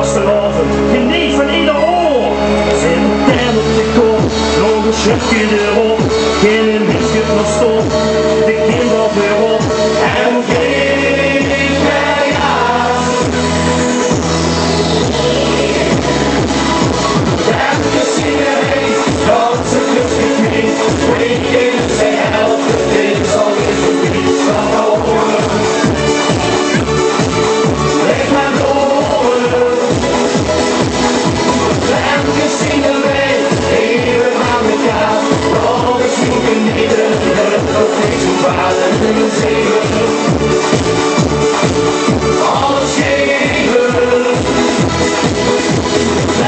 vastelavond, geniet van ieder oor. Zet een pen op de kop, nog een schutje erop. Geen biscuit nog stop, de kinderen weer op. En geef mij aan. En de zingen heet, dat ze lustig niet. Twee keer zij helpen, dit is al in de biet van horen. Leg maar door. En de zingen mee, even aan elkaar. Nog eens zoeken niet de lucht, dat is een vader in een zeven. Alles geven.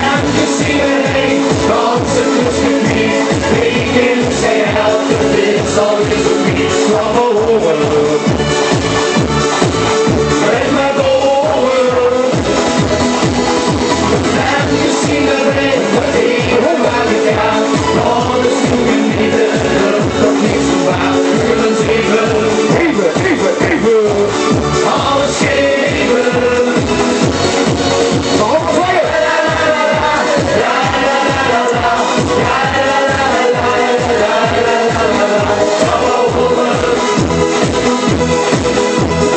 En de zingen heet, dat ze lustig niet. Twee keer zij helpen, dit is al in de biet van horen. Leg maar door. En je ziet er weer even waar ik ga. Nog eens zoeken niet de lucht, dat niks te baat. Kunnen zeven. Even. Alles geven. Nog op vluggen.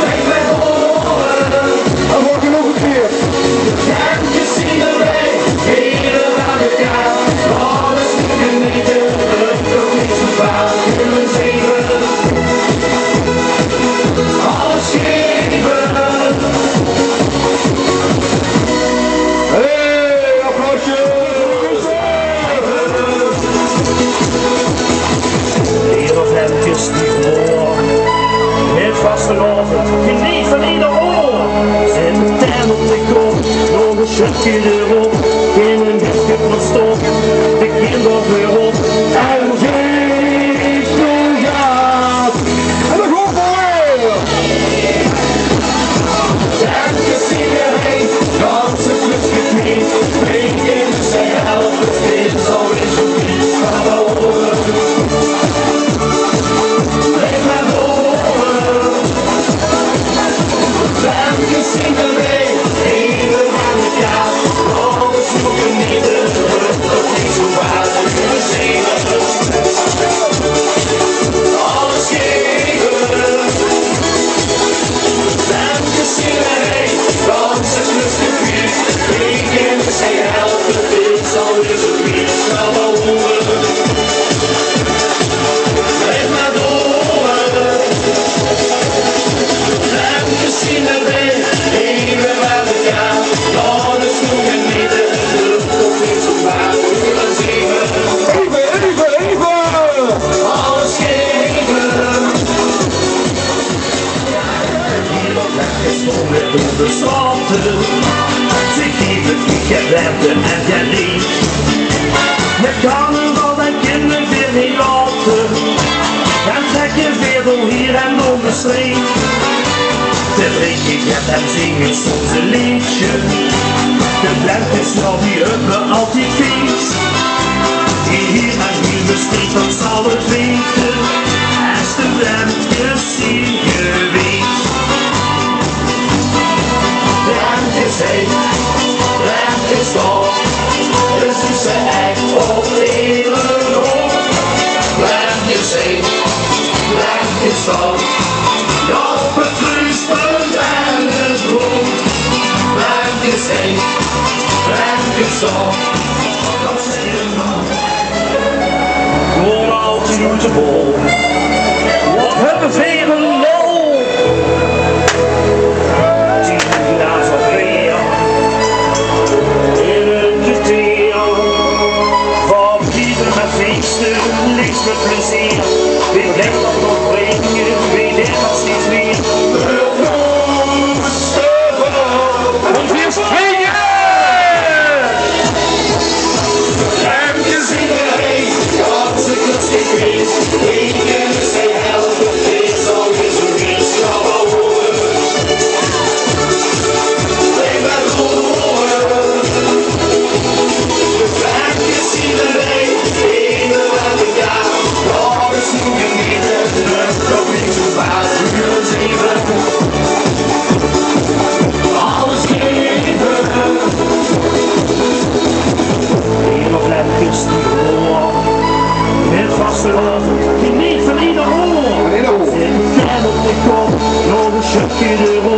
Leg mij door. Dan wordt er nog een keer. En je ziet er weer even waar ik ga. Nog eens zoeken niet de lucht, dat niks te baat. Kunnen zeven. Alles geven. Hey, applausje! Hier nog hemdjes die voor. Met vastelavond, geniet van ieder oor. Zet een pen op de kop, nog een schutje erop. Geen een biscuit nog stop, de kinderen weer op. En geef toe gaat. En dan gewoon voor! En je ziet er heen, dat ze lustig niet. Twee keer zij helpen, dit is al in zo'n biet van horen. Leg maar door. En je ziet er weer even aan elkaar. Nog eens zoeken niet de lucht, dat niet zo waard is in de zeven. Alles geven. En je ziet er heen, dat ze lustig niet. Twee keer zij helpen, dit is al in zo'n biet van horen. Leg maar door. En je ziet er weer even waar we gaan. Nog eens zoeken niet de lucht, dat niet zo vaak kunnen zeven. Even. Alles geven. Hier wat lekker stonden op de straten. Ze geven geen ruimte en geen lief. Met carnaval en kinderen weer niet laten. En trekken weer door hier en door de street. Te drinken gaat en zingen soms een liedje. De blijftjes nou die hebben altijd vies. Die hier en hier besteedt, dat zal het weten. Als de blijftjes zien je weet. De hand is heet, de hand is koud. Dus is ze echt op leven op. De hand is heet, de hand is koud. Ja, op het kruispunt en het brood. De hand is heet, de hand is koud. Dat zeg je nog. Gewoon altijd uit de bol. Wat hebben veren lol. Niks met plezier, wie blijft dat nog breken, wie deed dat steeds meer. Want hier springen! En je ziet er heen, dat ze lustig is, 4 euro